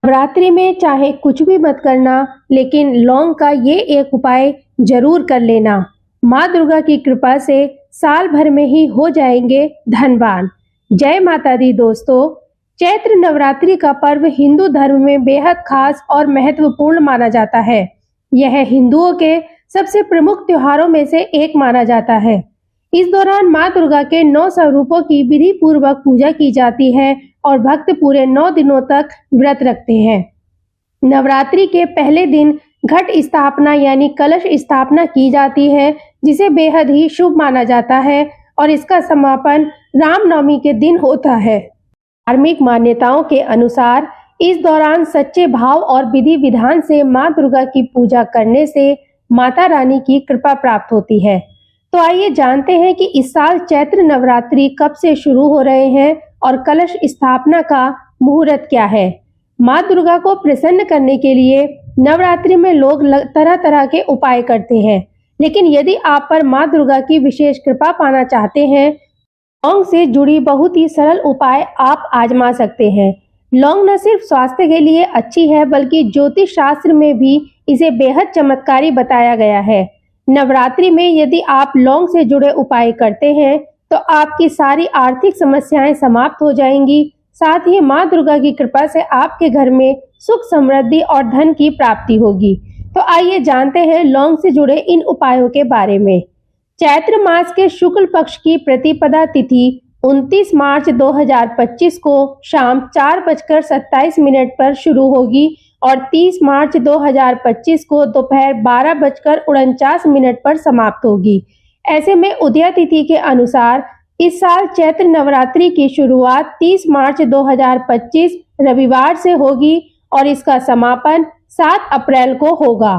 नवरात्रि में चाहे कुछ भी मत करना, लेकिन लौंग का ये एक उपाय जरूर कर लेना। माँ दुर्गा की कृपा से साल भर में ही हो जाएंगे धनवान। जय माता दी दोस्तों। चैत्र नवरात्रि का पर्व हिंदू धर्म में बेहद खास और महत्वपूर्ण माना जाता है। यह हिंदुओं के सबसे प्रमुख त्योहारों में से एक माना जाता है। इस दौरान माँ दुर्गा के 9 स्वरूपों की विधि पूर्वक पूजा की जाती है और भक्त पूरे 9 दिनों तक व्रत रखते हैं। नवरात्रि के पहले दिन घट स्थापना यानी कलश स्थापना की जाती है, जिसे बेहद ही शुभ माना जाता है और इसका समापन रामनवमी के दिन होता है। धार्मिक मान्यताओं के अनुसार इस दौरान सच्चे भाव और विधि विधान से माँ दुर्गा की पूजा करने से माता रानी की कृपा प्राप्त होती है। तो आइए जानते हैं कि इस साल चैत्र नवरात्रि कब से शुरू हो रहे हैं और कलश स्थापना का मुहूर्त क्या है। माँ दुर्गा को प्रसन्न करने के लिए नवरात्रि में लोग तरह तरह के उपाय करते हैं, लेकिन यदि आप पर माँ दुर्गा की विशेष कृपा पाना चाहते हैं, लौंग से जुड़ी बहुत ही सरल उपाय आप आजमा सकते हैं। लौंग न सिर्फ स्वास्थ्य के लिए अच्छी है, बल्कि ज्योतिष शास्त्र में भी इसे बेहद चमत्कारी बताया गया है। नवरात्रि में यदि आप लौंग से जुड़े उपाय करते हैं तो आपकी सारी आर्थिक समस्याएं समाप्त हो जाएंगी। साथ ही माँ दुर्गा की कृपा से आपके घर में सुख समृद्धि और धन की प्राप्ति होगी। तो आइए जानते हैं लौंग से जुड़े इन उपायों के बारे में। चैत्र मास के शुक्ल पक्ष की प्रतिपदा तिथि 29 मार्च 2025 को शाम 4:27 पर शुरू होगी और 30 मार्च 2025 को दोपहर 12:49 पर समाप्त होगी। ऐसे में उदया तिथि के अनुसार इस साल चैत्र नवरात्रि की शुरुआत 30 मार्च 2025 रविवार से होगी और इसका समापन 7 अप्रैल को होगा।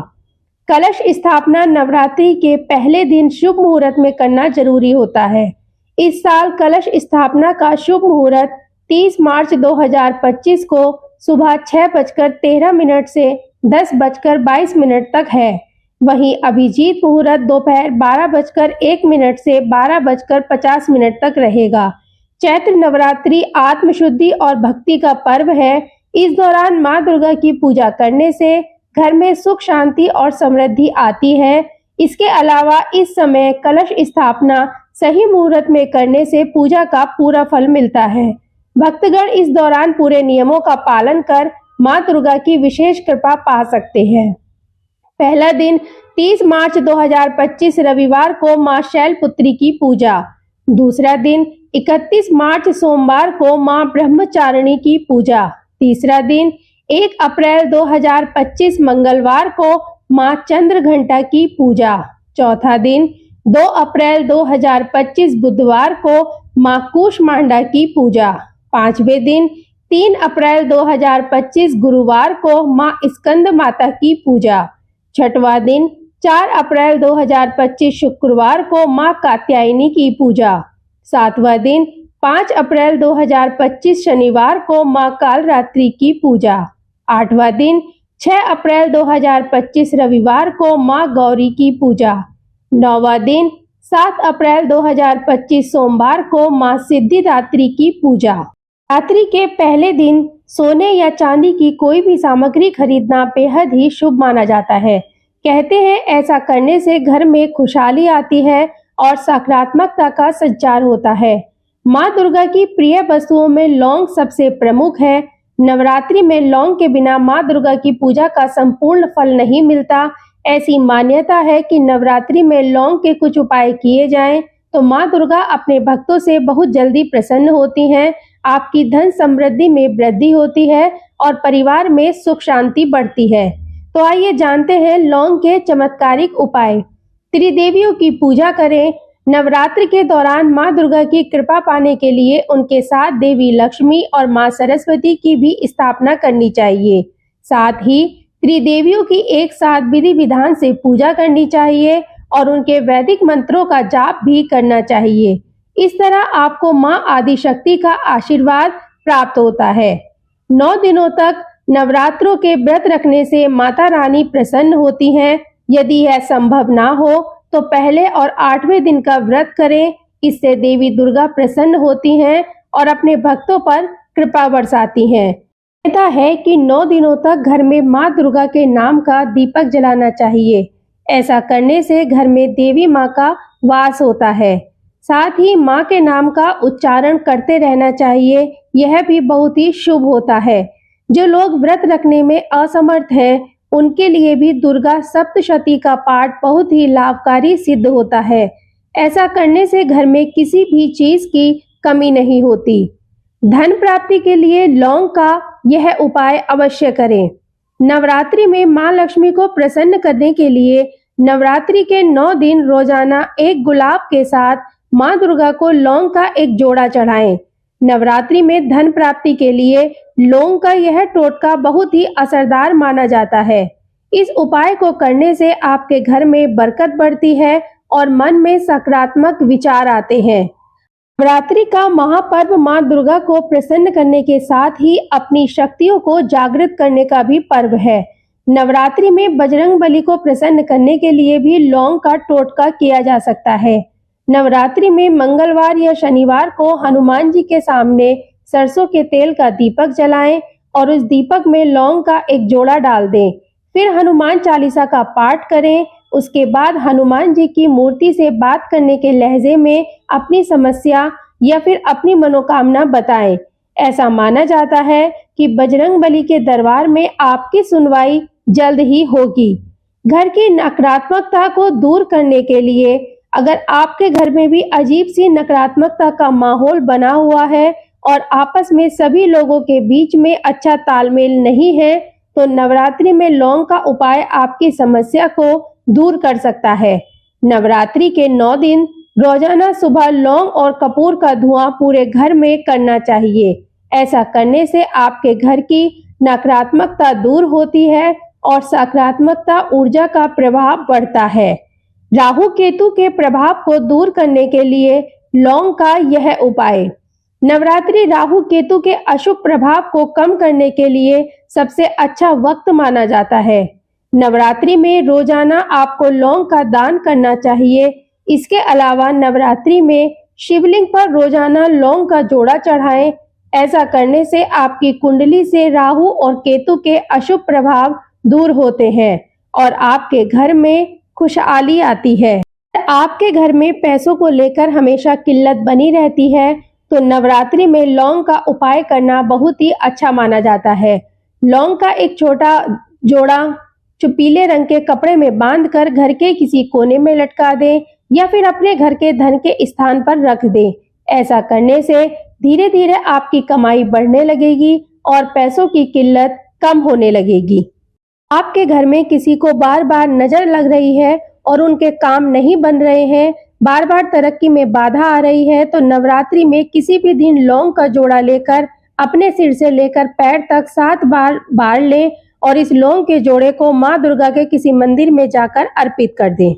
कलश स्थापना नवरात्रि के पहले दिन शुभ मुहूर्त में करना जरूरी होता है। इस साल कलश स्थापना का शुभ मुहूर्त 30 मार्च 2025 को सुबह 6:13 से 10:22 तक है। वहीं अभिजीत मुहूर्त दोपहर 12:01 से 12:50 तक रहेगा। चैत्र नवरात्रि आत्मशुद्धि और भक्ति का पर्व है। इस दौरान माँ दुर्गा की पूजा करने से घर में सुख शांति और समृद्धि आती है। इसके अलावा इस समय कलश स्थापना सही मुहूर्त में करने से पूजा का पूरा फल मिलता है। भक्तगण इस दौरान पूरे नियमों का पालन कर माँ दुर्गा की विशेष कृपा पा सकते हैं। पहला दिन 30 मार्च 2025 रविवार को माँ शैलपुत्री की पूजा। दूसरा दिन 31 मार्च सोमवार को माँ ब्रह्मचारिणी की पूजा। तीसरा दिन 1 अप्रैल 2025 मंगलवार को माँ चंद्र घंटा की पूजा। चौथा दिन 2 अप्रैल 2025 बुधवार को माँ कूष्मांडा की पूजा। पांचवें दिन 3 अप्रैल 2025 गुरुवार को माँ स्कंद माता की पूजा। छठवां दिन 4 अप्रैल 2025 शुक्रवार को माँ कात्यायनी की पूजा। सातवां दिन 5 अप्रैल 2025 शनिवार को माँ कालरात्रि की पूजा। आठवां दिन 6 अप्रैल 2025 रविवार को माँ गौरी की पूजा। नौवां दिन 7 अप्रैल 2025 सोमवार को माँ सिद्धिदात्री की पूजा। रात्रि के पहले दिन सोने या चांदी की कोई भी सामग्री खरीदना बेहद ही शुभ माना जाता है। कहते हैं ऐसा करने से घर में खुशहाली आती है और सकारात्मकता का संचार होता है। माँ दुर्गा की प्रिय वस्तुओं में लौंग सबसे प्रमुख है। नवरात्रि में लौंग के बिना माँ दुर्गा की पूजा का संपूर्ण फल नहीं मिलता। ऐसी मान्यता है कि नवरात्रि में लौंग के कुछ उपाय किए जाएं तो माँ दुर्गा अपने भक्तों से बहुत जल्दी प्रसन्न होती हैं। आपकी धन समृद्धि में वृद्धि होती है और परिवार में सुख शांति बढ़ती है। तो आइए जानते हैं लौंग के चमत्कारिक उपाय। त्रिदेवियों की पूजा करें। नवरात्रि के दौरान माँ दुर्गा की कृपा पाने के लिए उनके साथ देवी लक्ष्मी और माँ सरस्वती की भी स्थापना करनी चाहिए। साथ ही त्रिदेवियों की एक साथ विधि विधान से पूजा करनी चाहिए और उनके वैदिक मंत्रों का जाप भी करना चाहिए। इस तरह आपको माँ आदिशक्ति का आशीर्वाद प्राप्त होता है। 9 दिनों तक नवरात्रों के व्रत रखने से माता रानी प्रसन्न होती हैं। यदि यह संभव ना हो तो पहले और 8वें दिन का व्रत करें। इससे देवी दुर्गा प्रसन्न होती हैं और अपने भक्तों पर कृपा बरसाती हैं। कहता है कि 9 दिनों तक घर में माँ दुर्गा के नाम का दीपक जलाना चाहिए। ऐसा करने से घर में देवी माँ का वास होता है। साथ ही माँ के नाम का उच्चारण करते रहना चाहिए, यह भी बहुत ही शुभ होता है। जो लोग व्रत रखने में असमर्थ हैं, उनके लिए भी दुर्गा सप्तशती का पाठ बहुत ही लाभकारी सिद्ध होता है। ऐसा करने से घर में किसी भी चीज की कमी नहीं होती। धन प्राप्ति के लिए लौंग का यह उपाय अवश्य करें। नवरात्रि में मां लक्ष्मी को प्रसन्न करने के लिए नवरात्रि के 9 दिन रोजाना एक गुलाब के साथ मां दुर्गा को लौंग का एक जोड़ा चढ़ाएं। नवरात्रि में धन प्राप्ति के लिए लौंग का यह टोटका बहुत ही असरदार माना जाता है। इस उपाय को करने से आपके घर में बरकत बढ़ती है और मन में सकारात्मक विचार आते हैं। नवरात्रि का महापर्व मां दुर्गा को प्रसन्न करने के साथ ही अपनी शक्तियों को जागृत करने का भी पर्व है। नवरात्रि में बजरंगबली को प्रसन्न करने के लिए भी लौंग का टोटका किया जा सकता है। नवरात्रि में मंगलवार या शनिवार को हनुमान जी के सामने सरसों के तेल का दीपक जलाएं और उस दीपक में लौंग का एक जोड़ा डाल दें। फिर हनुमान चालीसा का पाठ करें। उसके बाद हनुमान जी की मूर्ति से बात करने के लहजे में अपनी समस्या या फिर अपनी मनोकामना बताएं। ऐसा माना जाता है कि बजरंगबली के दरबार में आपकी सुनवाई जल्द ही होगी। घर की नकारात्मकता को दूर करने के लिए अगर आपके घर में भी अजीब सी नकारात्मकता का माहौल बना हुआ है और आपस में सभी लोगों के बीच में अच्छा तालमेल नहीं है, तो नवरात्रि में लौंग का उपाय आपकी समस्या को दूर कर सकता है। नवरात्रि के 9 दिन रोजाना सुबह लौंग और कपूर का धुआं पूरे घर में करना चाहिए। ऐसा करने से आपके घर की नकारात्मकता दूर होती है और सकारात्मकता ऊर्जा का प्रभाव बढ़ता है। राहु केतु के प्रभाव को दूर करने के लिए लौंग का यह उपाय। नवरात्रि राहु केतु के अशुभ प्रभाव को कम करने के लिए सबसे अच्छा वक्त माना जाता है। नवरात्रि में रोजाना आपको लौंग का दान करना चाहिए। इसके अलावा नवरात्रि में शिवलिंग पर रोजाना लौंग का जोड़ा चढ़ाएं। ऐसा करने से आपकी कुंडली से राहु और केतु के अशुभ प्रभाव दूर होते हैं और आपके घर में खुशहाली आती है। आपके घर में पैसों को लेकर हमेशा किल्लत बनी रहती है, तो नवरात्रि में लौंग का उपाय करना बहुत ही अच्छा माना जाता है। लौंग का एक छोटा जोड़ा जो पीले रंग के कपड़े में बांधकर घर के किसी कोने में लटका दें या फिर अपने घर के धन के स्थान पर रख दें। ऐसा करने से धीरे धीरे आपकी कमाई बढ़ने लगेगी और पैसों की किल्लत कम होने लगेगी। आपके घर में किसी को बार बार नजर लग रही है और उनके काम नहीं बन रहे हैं, बार बार तरक्की में बाधा आ रही है, तो नवरात्रि में किसी भी दिन लौंग का जोड़ा लेकर अपने सिर से लेकर पैर तक 7 बार बार लें और इस लौंग के जोड़े को मां दुर्गा के किसी मंदिर में जाकर अर्पित कर दें।